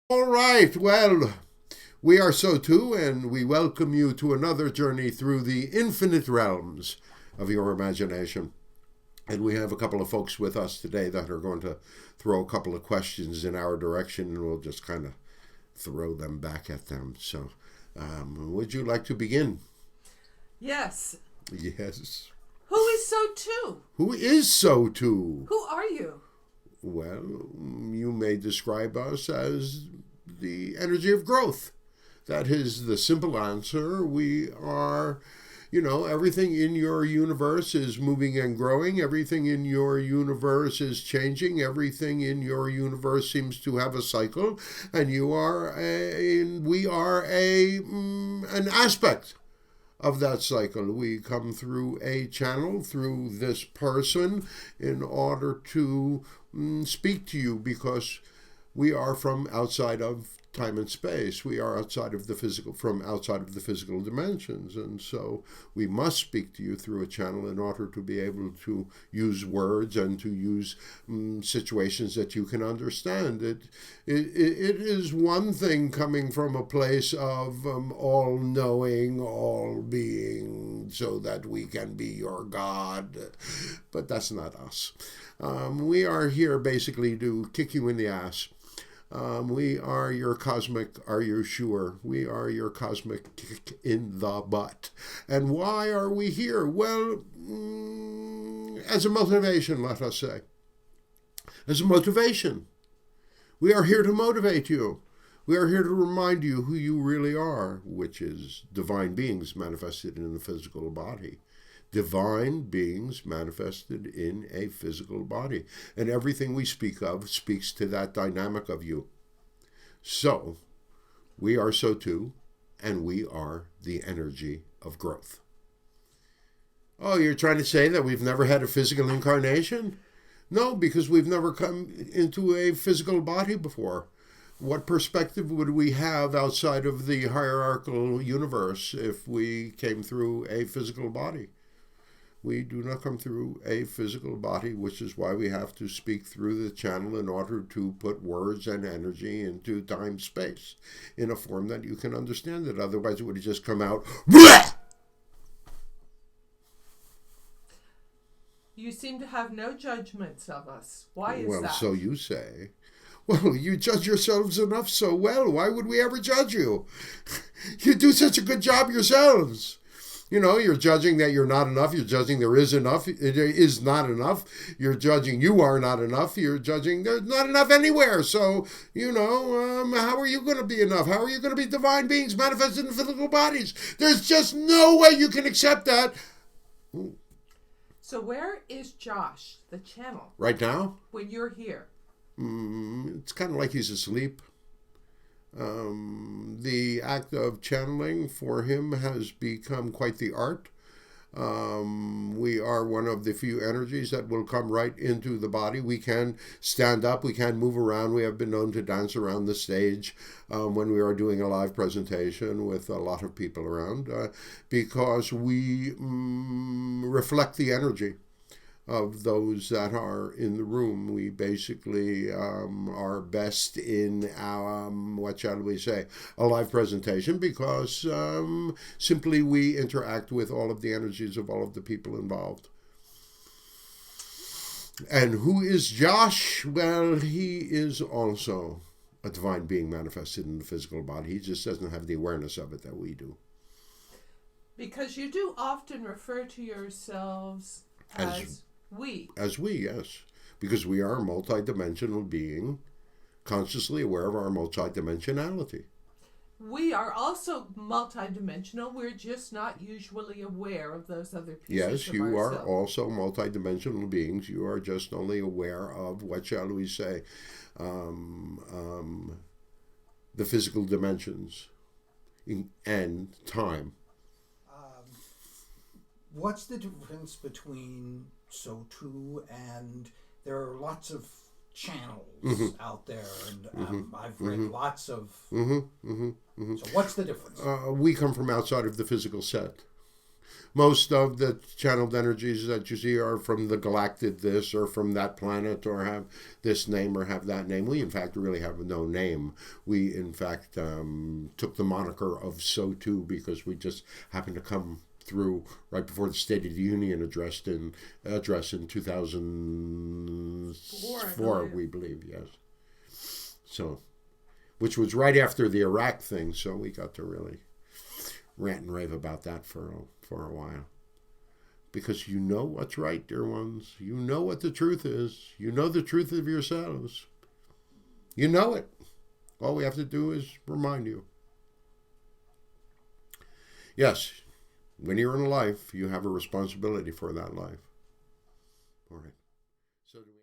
All right, well, we are SOTU, and we welcome you to another journey through the infinite realms of your imagination. And we have a couple of folks with us today that are going to throw a couple of questions in our direction, and we'll just kind of throw them back at them. So, would you like to begin? Yes. Yes. Who is SOTU? Who is SOTU? Who are you? Well, you may describe us as the energy of growth. That is the simple answer. We are, everything in your universe is moving and growing. Everything in your universe is changing. Everything in your universe seems to have a cycle. And we are an aspect of that cycle. We come through a channel, through this person, in order to speak to you, because we are from outside of time and space. We are from outside of the physical dimensions, and so we must speak to you through a channel in order to be able to use words and to use situations that you can understand. It is one thing coming from a place of all knowing, all being, so that we can be your God, but that's not us. We are here basically to kick you in the ass. We are your cosmic, are you sure? We are your cosmic kick in the butt. And why are we here? Well, as a motivation, let us say. As a motivation. We are here to motivate you. We are here to remind you who you really are, which is divine beings manifested in the physical body. Divine beings manifested in a physical body. And everything we speak of speaks to that dynamic of you. So, we are SOTU, and we are the energy of growth. Oh, you're trying to say that we've never had a physical incarnation? No, because we've never come into a physical body before. What perspective would we have outside of the hierarchical universe if we came through a physical body? We do not come through a physical body, which is why we have to speak through the channel in order to put words and energy into time-space in a form that you can understand it. Otherwise, it would have just come out. Bleh! You seem to have no judgments of us. Why is Well, that? so you say. Well, you judge yourselves enough so well. Why would we ever judge you? You do such a good job yourselves. You're judging that you're not enough. You're judging there is enough. It is not enough. You're judging you are not enough. You're judging there's not enough anywhere. So, how are you going to be enough? How are you going to be divine beings manifested in physical bodies? There's just no way you can accept that. So where is Josh, the channel, Right now? when you're here? It's kind of like he's asleep. The act of channeling for him has become quite the art. We are one of the few energies that will come right into the body. We can stand up, we can move around. We have been known to dance around the stage when we are doing a live presentation with a lot of people around, because we reflect the energy of those that are in the room. We basically are best in our, what shall we say, a live presentation, because simply we interact with all of the energies of all of the people involved. And who is Josh? Well, he is also a divine being manifested in the physical body. He just doesn't have the awareness of it that we do. Because you do often refer to yourselves as we. As we, yes. Because we are a multidimensional being, consciously aware of our multidimensionality. We are also multidimensional. We're just not usually aware of those other pieces Yes, of you are ourselves. also multidimensional beings. You are just only aware of, what shall we say, the physical dimensions and time. What's the difference between SOTU and there are lots of channels out there, and I've read lots of. So what's the difference? We come from outside of the physical set. Most of the channeled energies that you see are from the galactic this or from that planet or have this name or have that name. We, in fact, really have no name. We, in fact, took the moniker of SOTU because we just happened to come through right before the State of the Union address in 2004, we believe, yes. So, which was right after the Iraq thing, so we got to really rant and rave about that for a while. Because you know what's right, dear ones. You know what the truth is. You know the truth of yourselves. You know it. All we have to do is remind you. Yes, when you're in life, you have a responsibility for that life. All right. So do we